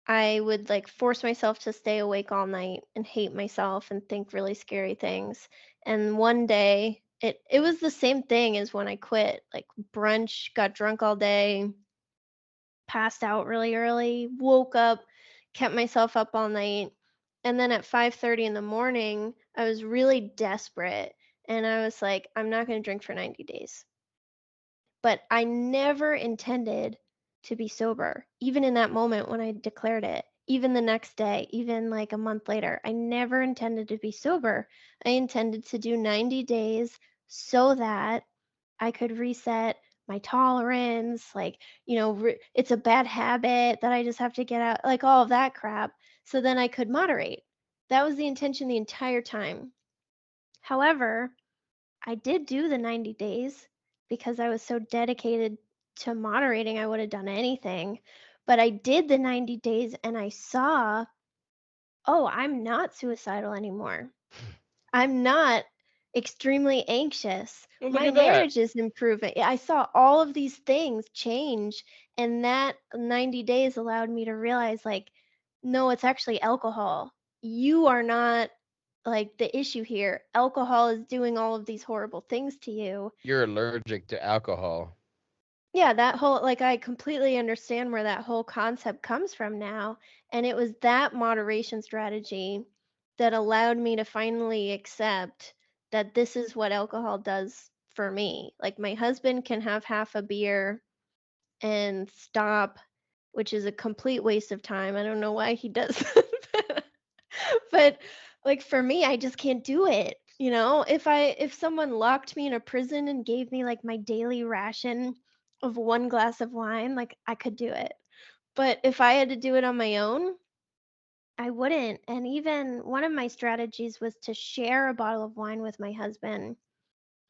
I would like force myself to stay awake all night and hate myself and think really scary things. And one day, it was the same thing as when I quit, like brunch, got drunk all day, passed out really early, woke up, kept myself up all night. And then at 5:30 in the morning, I was really desperate and I was like, I'm not going to drink for 90 days. But I never intended to be sober, even in that moment when I declared it, even the next day, even like a month later. I never intended to be sober. I intended to do 90 days so that I could reset my tolerance, like, it's a bad habit that I just have to get out, like all of that crap. So then I could moderate. That was the intention the entire time. However, I did do the 90 days because I was so dedicated to moderating, I would have done anything. But I did the 90 days and I saw, oh, I'm not suicidal anymore. I'm not extremely anxious.
Well, look
My
at that.
marriage is improving. I saw all of these things change, and that 90 days allowed me to realize, like, no, it's actually alcohol. You are not like the issue here. Alcohol is doing all of these horrible things to you.
You're allergic to alcohol.
Yeah, that whole, like, I completely understand where that whole concept comes from now. And it was that moderation strategy that allowed me to finally accept that this is what alcohol does for me. Like, my husband can have half a beer and stop, which is a complete waste of time. I don't know why he does that. But like for me, I just can't do it. If someone locked me in a prison and gave me like my daily ration of one glass of wine, like I could do it. But if I had to do it on my own, I wouldn't. And even one of my strategies was to share a bottle of wine with my husband,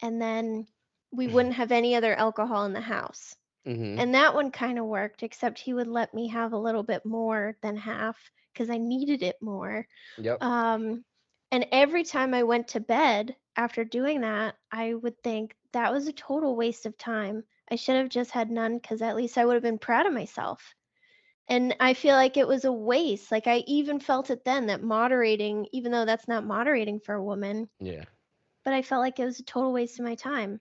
and then we wouldn't have any other alcohol in the house.
Mm-hmm.
And that one kind of worked, except he would let me have a little bit more than half because I needed it more.
Yep.
Um, and every time I went to bed after doing that, I would think that was a total waste of time. I should have just had none because at least I would have been proud of myself. And I feel like it was a waste. Like I even felt it then that moderating, even though that's not moderating for a woman,
Yeah.
but I felt like it was a total waste of my time.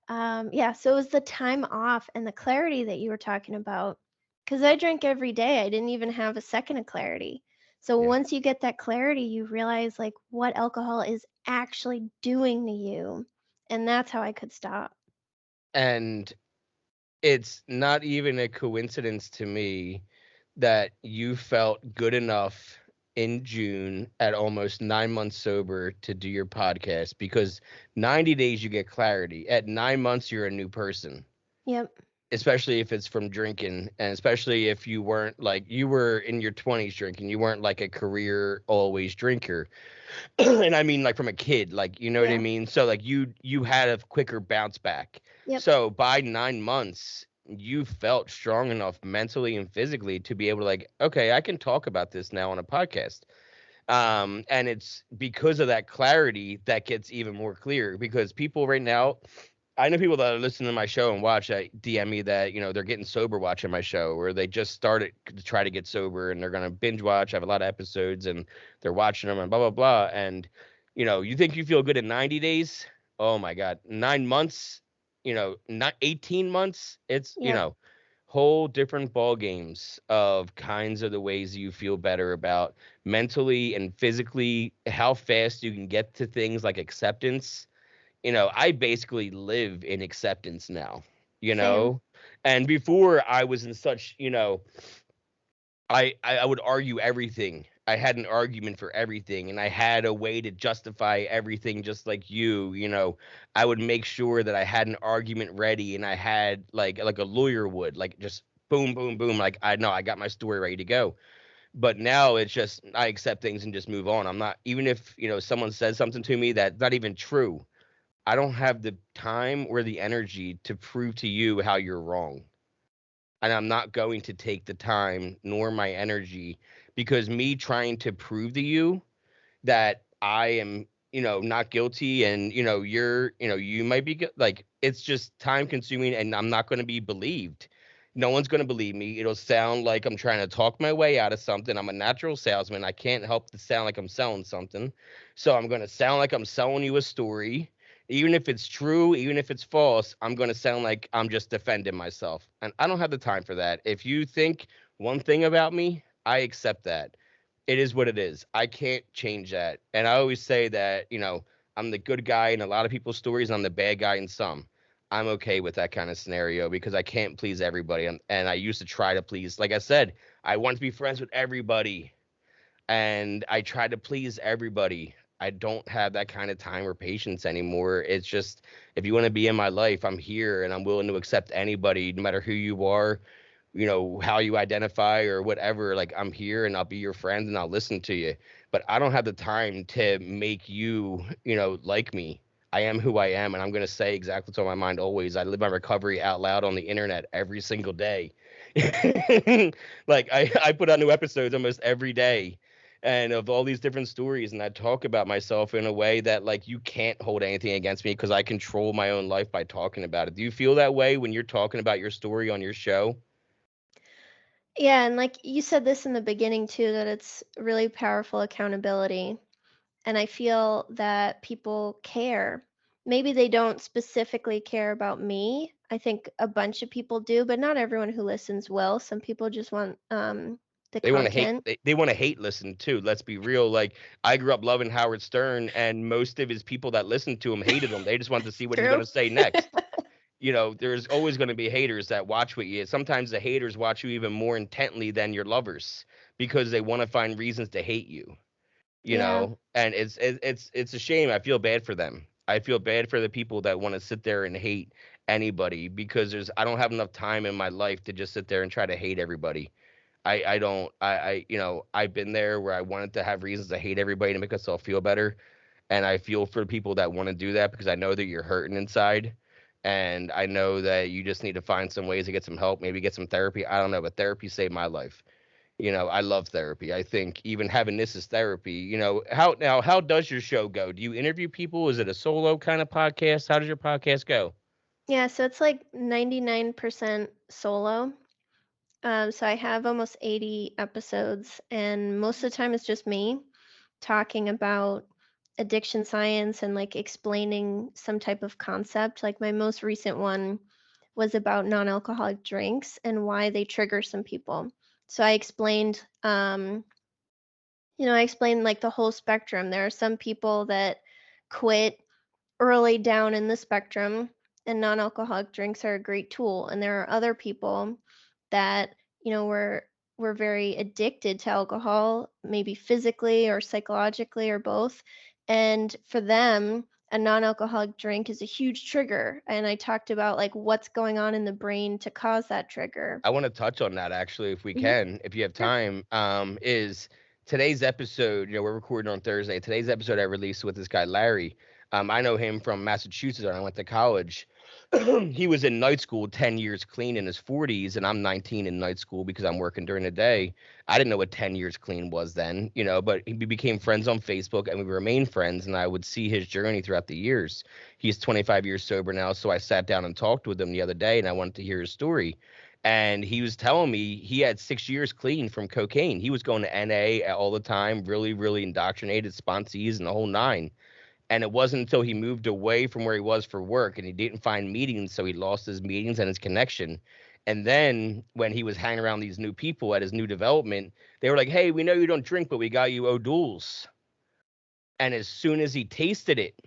Yeah, so it was the time off and the clarity that you were talking about. Because I drank every day. I didn't even have a second of clarity. So
Yeah.
once you get that clarity, you realize like what alcohol is actually doing to you. And that's how I could stop.
And it's not even a coincidence to me that you felt good enough in June at almost 9 months sober to do your podcast because 90 days you get clarity. At 9 months, you're a new person,
Yep.
especially if it's from drinking. And especially if you weren't like you were in your 20s drinking, you weren't like a career always drinker. And I mean, like from a kid, like, you know what I
Yeah.
mean? So, like, you had a quicker bounce back.
Yep.
So, by 9 months, you felt strong enough mentally and physically to be able to, like, okay, I can talk about this now on a podcast. And it's because of that clarity that gets even more clear because people right now, I know people that are listening to my show and watch DM me that, they're getting sober watching my show or they just started to try to get sober and they're going to binge watch. I have a lot of episodes and they're watching them and blah, blah, blah. And, you think you feel good in 90 days? Oh my God. 9 months, not 18 months. It's,
Yep.
whole different ball games of kinds of the ways you feel better about mentally and physically, how fast you can get to things like acceptance. I basically live in acceptance now, you
Same.
know? And before I was in such, I would argue everything. I had an argument for everything and I had a way to justify everything just like you. I would make sure that I had an argument ready and I had like a lawyer would, like just boom, boom, boom. Like I know I got my story ready to go. But now it's just I accept things and just move on. I'm not even if someone says something to me that's not even true. I don't have the time or the energy to prove to you how you're wrong. And I'm not going to take the time nor my energy because me trying to prove to you that I am, not guilty and, you might be like, it's just time consuming and I'm not going to be believed. No one's going to believe me. It'll sound like I'm trying to talk my way out of something. I'm a natural salesman. I can't help to sound like I'm selling something. So I'm going to sound like I'm selling you a story. Even if it's true, even if it's false, I'm going to sound like I'm just defending myself. And I don't have the time for that. If you think one thing about me, I accept that. It is what it is. I can't change that. And I always say that, I'm the good guy in a lot of people's stories, and I'm the bad guy in some. I'm okay with that kind of scenario because I can't please everybody. And I used to try to please, like I said, I want to be friends with everybody and I try to please everybody. I don't have that kind of time or patience anymore. It's just if you want to be in my life, I'm here and I'm willing to accept anybody, no matter who you are, how you identify or whatever. Like I'm here and I'll be your friend and I'll listen to you. But I don't have the time to make you, like me. I am who I am and I'm gonna say exactly what's on my mind always. I live my recovery out loud on the internet every single day. Like I put out new episodes almost every day and of all these different stories and I talk about myself in a way that like you can't hold anything against me because I control my own life by talking about it. Do you feel that way when you're talking about your story on your show?
Yeah, and like you said this in the beginning too, that it's really powerful accountability. And I feel that people care. Maybe they don't specifically care about me. I think a bunch of people do, but not everyone who listens will. Some people just want the
They want to hate.
content.
They want to hate listen too. Let's be real. Like I grew up loving Howard Stern, and most of his people that listened to him hated him. They just wanted to see what he's going
True.
to say next. There's always going to be haters that watch what you. Sometimes the haters watch you even more intently than your lovers because they want to find reasons to hate you.
Yeah.
And it's a shame. I feel bad for them. I feel bad for the people that want to sit there and hate anybody because I don't have enough time in my life to just sit there and try to hate everybody. I don't I've been there where I wanted to have reasons to hate everybody to make myself feel better, and I feel for people that want to do that because I know that you're hurting inside, and I know that you just need to find some ways to get some help, maybe get some therapy. I don't know, but therapy saved my life. I love therapy. I think even having this is therapy. How does your show go? Do you interview people? Is it a solo kind of podcast? How does your podcast go?
Yeah, so it's like 99% solo. So I have almost 80 episodes, and most of the time it's just me talking about addiction science and like explaining some type of concept. Like my most recent one was about non-alcoholic drinks and why they trigger some people. So I explained like the whole spectrum. There are some people that quit early down in the spectrum, and non-alcoholic drinks are a great tool. And there are other people that, were very addicted to alcohol, maybe physically or psychologically or both. And for them, a non-alcoholic drink is a huge trigger. And I talked about like what's going on in the brain to cause that trigger.
I want to touch on that actually, if we
Hmm.
can, if you have
Sure.
time. Is today's episode, we're recording on Thursday. Today's episode I released with this guy, Larry. I know him from Massachusetts and I went to college. He was in night school 10 years clean in his 40s, and I'm 19 in night school because I'm working during the day. I didn't know what 10 years clean was then, but we became friends on Facebook and we remained friends, and I would see his journey throughout the years. He's 25 years sober now, so I sat down and talked with him the other day and I wanted to hear his story. And he was telling me he had 6 years clean from cocaine. He was going to NA all the time, really, really indoctrinated, sponsees, and the whole nine. And it wasn't until he moved away from where he was for work and he didn't find meetings, so he lost his meetings and his connection. And then when he was hanging around these new people at his new development, they were like, "Hey, we know you don't drink, but we got you O'Doul's." And as soon as he tasted it,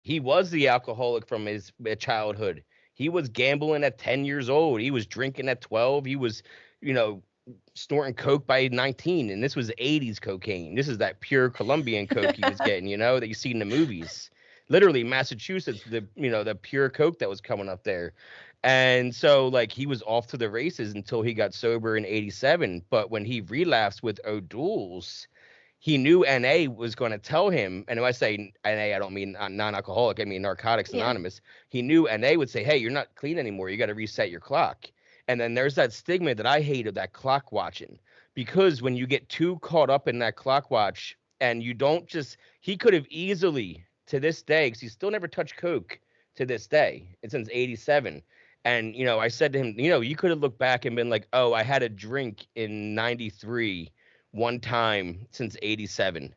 he was the alcoholic from his childhood. He was gambling at 10 years old. He was drinking at 12. He was, you know, snorting coke by 19, and this was 80s cocaine. This is that pure Colombian coke he was getting, that you see in the movies. literally Massachusetts, the pure Coke that was coming up there. And so like he was off to the races until he got sober in 87. But when he relapsed with O'Doul's, he knew NA was going to tell him, and when I say NA, I don't mean non-alcoholic, I mean Narcotics
Yeah.
Anonymous. He knew NA would say, hey, you're not clean anymore. You got to reset your clock. And then there's that stigma that I hate of that clock watching, because when you get too caught up in that clock watch and you don't just, he could have easily to this day, because he still never touched Coke to this day, and since 87. And, I said to him, you could have looked back and been like, oh, I had a drink in 93 one time since 87,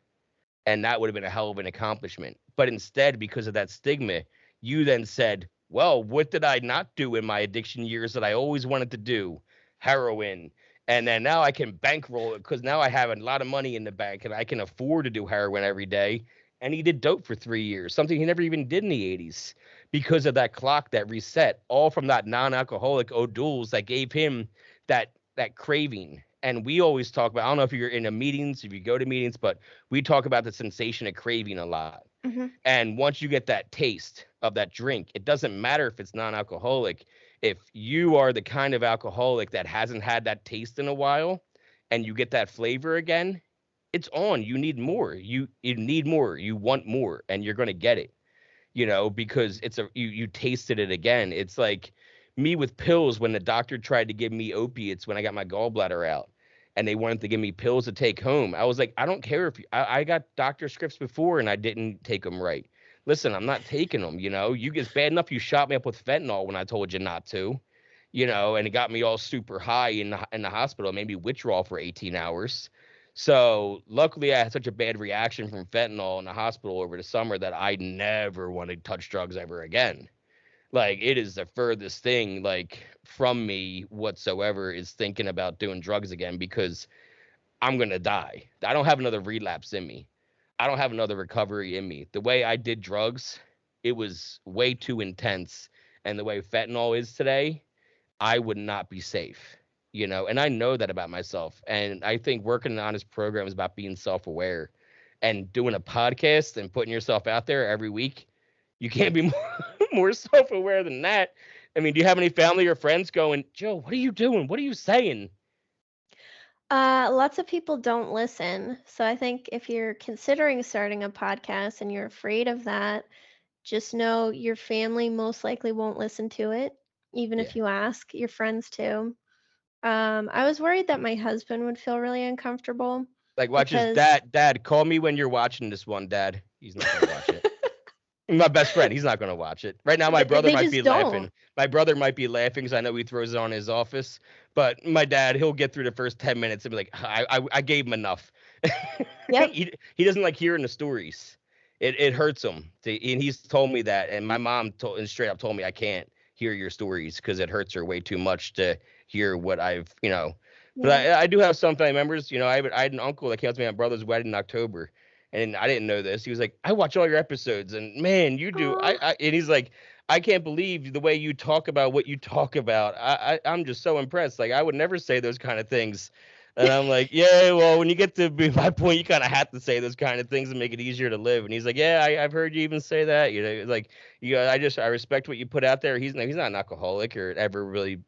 and that would have been a hell of an accomplishment. But instead, because of that stigma, you then said, well, what did I not do in my addiction years that I always wanted to do? Heroin. And then now I can bankroll it because now I have a lot of money in the bank and I can afford to do heroin every day. And he did dope for 3 years, something he never even did in the 80s, because of that clock that reset, all from that non-alcoholic O'Doul's that gave him that craving. And we always talk about, I don't know if you're in the meetings, if you go to meetings, but we talk about the sensation of craving a lot.
Hmm.
And once you get that taste of that drink, it doesn't matter if it's non-alcoholic. If you are the kind of alcoholic that hasn't had that taste in a while and you get that flavor again, it's on. You need more. You need more. You want more, and you're going to get it. Because you tasted it again. It's like me with pills when the doctor tried to give me opiates when I got my gallbladder out and they wanted to give me pills to take home. I was like, I don't care if I got doctor scripts before and I didn't take them right. Listen, I'm not taking them. It's bad enough you shot me up with fentanyl when I told you not to, and it got me all super high in the hospital, made me withdrawal for 18 hours. So luckily I had such a bad reaction from fentanyl in the hospital over the summer that I never want to touch drugs ever again. Like, it is the furthest thing like from me whatsoever is thinking about doing drugs again, because I'm going to die. I don't have another relapse in me. I don't have another recovery in me. The way I did drugs, it was way too intense. And the way fentanyl is today, I would not be safe, and I know that about myself. And I think working on this program is about being self-aware and doing a podcast and putting yourself out there every week. You can't be more self-aware than that. I mean, do you have any family or friends going, Joe, what are you doing? What are you saying?
Lots of people don't listen. So I think if you're considering starting a podcast and you're afraid of that, just know your family most likely won't listen to it, even
Yeah.
if you ask your friends to. I was worried that my husband would feel really uncomfortable
Like, watch his
because
dad, call me when you're watching this one, Dad. He's not going to watch it. My best friend, he's not going to watch it. Right now, my brother
they
might
just
be
don't.
laughing. My brother might be laughing because I know he throws it on his office. But my dad, he'll get through the first 10 minutes and be like, I gave him enough.
Yep.
He doesn't like hearing the stories. It hurts him. And he's told me that. And my mom and straight up told me I can't hear your stories because it hurts her way too much to hear what I've. But
Yeah.
I do have some family members. I had an uncle that came out to my brother's wedding in October. And I didn't know this. He was like, I watch all your episodes, and man, you do.
Aw.
And he's like, I can't believe the way you talk about what you talk about. I'm just so impressed. Like, I would never say those kind of things. And I'm like, yeah, well, when you get to be my point, you kind of have to say those kind of things and make it easier to live. And he's like, yeah, I've heard you even say that. Like, I respect what you put out there. He's not an alcoholic or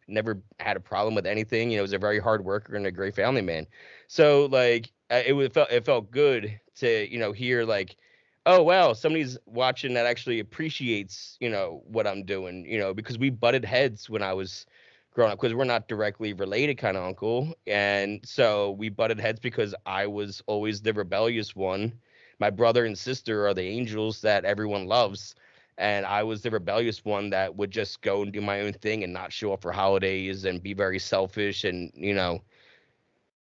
never had a problem with anything. He's a very hard worker and a great family man. So like, it felt good to hear like, oh wow, somebody's watching that actually appreciates what I'm doing, because we butted heads when I was growing up, because we're not directly related kind of uncle, and so we butted heads because I was always the rebellious one. My brother and sister are the angels that everyone loves, and I was the rebellious one that would just go and do my own thing and not show up for holidays and be very selfish. And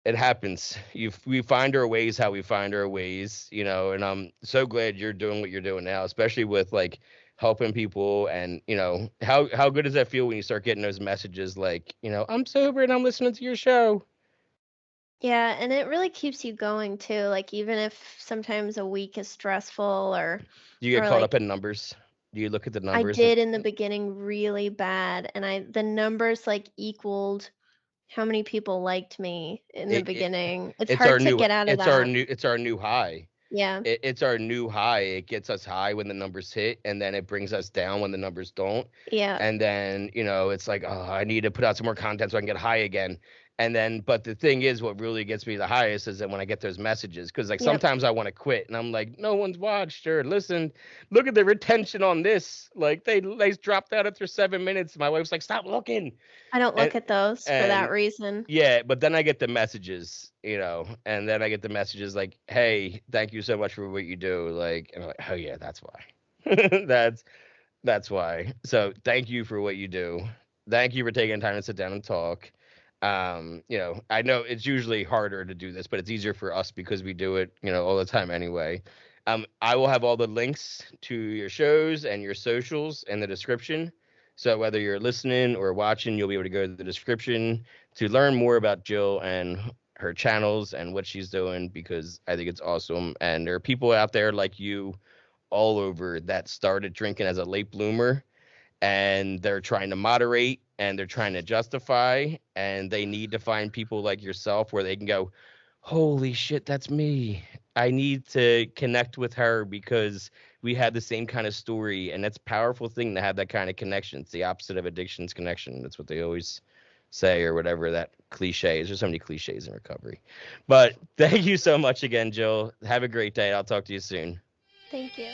it happens. We find our ways how we find our ways, and I'm so glad you're doing what you're doing now, especially with like helping people. And how good does that feel when you start getting those messages like, I'm sober and I'm listening to your show.
Yeah, and it really keeps you going too. Like even if sometimes a week is stressful
Do you get
or
caught up
like
in numbers? Do you look at the
I
numbers and
did in the beginning really bad and the numbers like equaled how many people liked me in the
it
beginning. It's
it's our
hard to
new
get out of
it's our
that.
new it's our new high.
Yeah.
It's our new high. It gets us high when the numbers hit, and then it brings us down when the numbers don't.
Yeah.
And then, it's like, oh, I need to put out some more content so I can get high again. And then, but the thing is, what really gets me the highest is that when I get those messages, because like
Yep.
sometimes I want to quit, and I'm like, no one's watched or listened. Look at the retention on this. Like they dropped out after 7 minutes. My wife's like, stop looking.
I don't
And
look at those for that
and
reason.
yeah, but then I get the messages, and then I get the messages like, hey, thank you so much for what you do. Like, and I'm like, oh yeah, that's why. That's why. So thank you for what you do. Thank you for taking time to sit down and talk. I know it's usually harder to do this, but it's easier for us because we do it, all the time anyway. I will have all the links to your shows and your socials in the description. So whether you're listening or watching, you'll be able to go to the description to learn more about Jill and her channels and what she's doing, because I think it's awesome. And there are people out there like you all over that started drinking as a late bloomer, and they're trying to moderate and they're trying to justify, and they need to find people like yourself where they can go, holy shit, that's me. I need to connect with her because we had the same kind of story, and that's a powerful thing to have that kind of connection. It's the opposite of addiction's connection. That's what they always say, or whatever that cliche is. There's so many cliches in recovery. But thank you so much again, Jill. Have a great day. I'll talk to you soon.
Thank you.